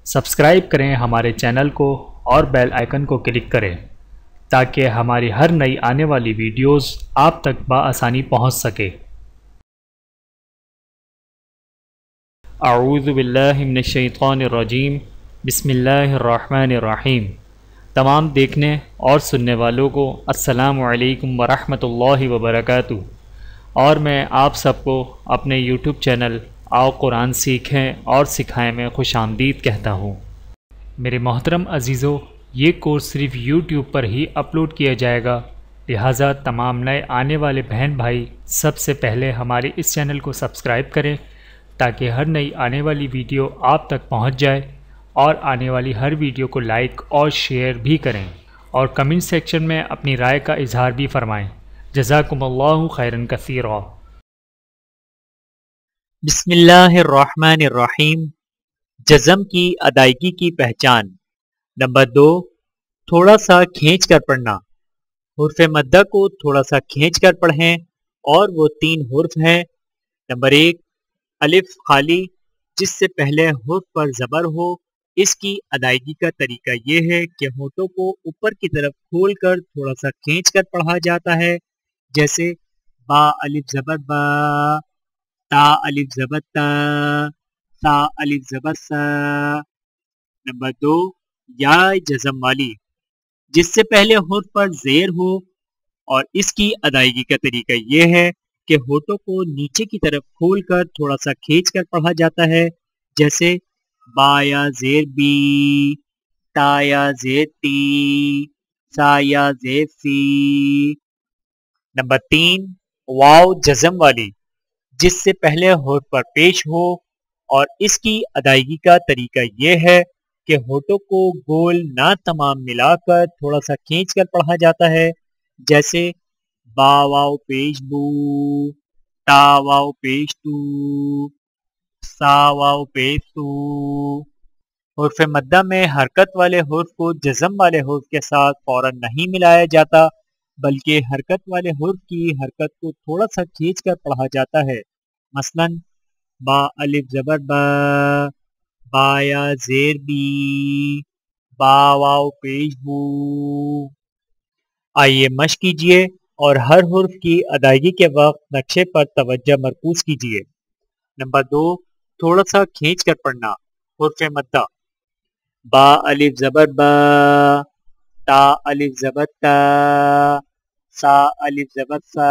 Subscribe کریں ہمارے channel کو اور بیل آئیکن کو کلک کریں تاکہ ہماری ہر نئی آنے والی ویڈیوز آپ تک بآسانی پہنچ سکے۔ اعوذ باللہ من الشیطان الرجیم، بسم اللہ الرحمن الرحیم۔ تمام دیکھنے اور سننے والوں کو السلام علیکم ورحمۃ اللہ وبرکاتہ، اور میں آپ سب کو اپنے یوٹیوب چینل آؤ قرآن سیکھیں اور سکھائیں میں خوش آمدید کہتا ہوں۔ میرے محترم عزیزو، یہ کورس صرف یوٹیوب پر ہی اپلوڈ کیا جائے گا، لہٰذا تمام نئے آنے والے بہن بھائی سب سے پہلے ہمارے اس چینل کو سبسکرائب کریں تاکہ ہر نئی آنے والی ویڈیو آپ تک پہنچ جائے، اور آنے والی ہر ویڈیو کو لائک اور شیئر بھی کریں، اور کمنٹ سیکشن میں اپنی رائے کا اظہار بھی فرمائیں۔ جزاکم اللہ خیرا کثیرا۔ بسم اللہ الرحمن الرحیم۔ جزم کی ادائیگی کی پہچان۔ نمبر 2، تھوڑا سا کھینچ کر پڑھنا۔ حرف مدہ کو تھوڑا سا کھینچ کر پڑھیں، اور وہ 3 حرف ہیں۔ نمبر 1، الف خالی، جس سے پہلے حرف پر زبر ہو۔ اس کی ادائیگی کا طریقہ یہ ہے کہ ہونٹوں کو اوپر کی طرف کھول کر تھوڑا سا کھینچ کر پڑھا جاتا ہے، جیسے با الف زبر با، تا الف زبر تا، تا الف زبر سا۔ نمبر 2، یا جزم والی، جس سے پہلے حرف پر زیر ہو، اور اس کی ادائیگی کا طریقہ یہ ہے کہ ہونٹوں کو نیچے کی طرف کھول کر تھوڑا سا کھینچ کر پڑھا جاتا ہے، جیسے با یا زیر بی، تا یا زیر تی، سا یا زیر سی۔ نمبر 3، واو جزم والی، جس سے پہلے حرف پر پیش ہو، اور اس کی ادائیگی کا طریقہ یہ ہے کہ ہونٹوں کو گول نہ تمام ملا کر تھوڑا سا کھینچ کر پڑھا جاتا ہے، جیسے با واو پیش بو، تا واو پیش تو، سا واو پیش تو۔ حرف مدہ میں حرکت والے حرف کو جزم والے حرف کے ساتھ فوراً نہیں ملایا جاتا، بلکہ حرکت والے حرف کی حرکت کو تھوڑا سا کھینچ کر پڑھا جاتا ہے۔ مثلاً با الف زبر با، با یا زیر بی، با واو پیش بو۔ آئیے مشق کیجئے اور ہر حرف کی ادائیگی کے وقت نقشے پر توجہ مرکوز کیجئے۔ نمبر 2، تھوڑا سا کھینچ کر پڑھنا۔ حرف مدہ، با الف زبر با، تا الف زبر تا، سا الف زبر سا،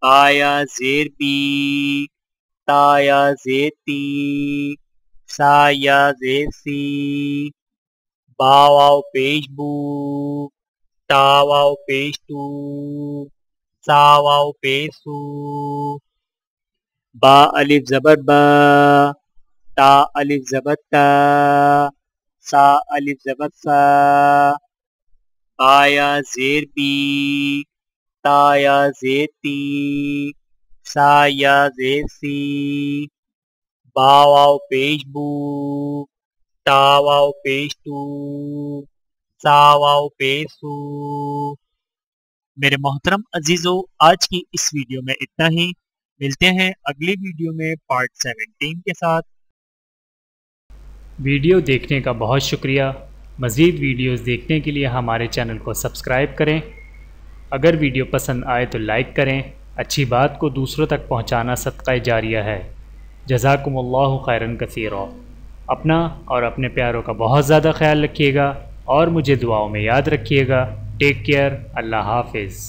با یا زیر بی، تا یا زیر تی، سا یا زیر سی، با واو پیش بو، تا واو پیش تو، سا واو پیش سو۔ با الف زبر با، تا الف زبر تا، سا الف زبر سا، با یا زیر بی، تا یا زیر تی، سا یا زیر سی، با واو پیش بو، تا واو پیش تو، سا واو پیش سو۔ میرے محترم عزیزو، آج کی اس ویڈیو میں اتنا ہی۔ ملتے ہیں اگلی ویڈیو میں پارٹ 17 کے ساتھ۔ ویڈیو دیکھنے کا بہت شکریہ۔ مزید ویڈیوز دیکھنے کے لیے ہمارے چینل کو سبسکرائب کریں۔ اگر ویڈیو پسند آئے تو لائک کریں۔ اچھی بات کو دوسروں تک پہنچانا صدقہ جاریہ ہے۔ جزاکم اللہ خیرا کثیرا۔ اپنا اور اپنے پیاروں کا بہت زیادہ خیال رکھیے گا، اور مجھے دعاؤں میں یاد رکھیے گا۔ Take care. اللہ حافظ۔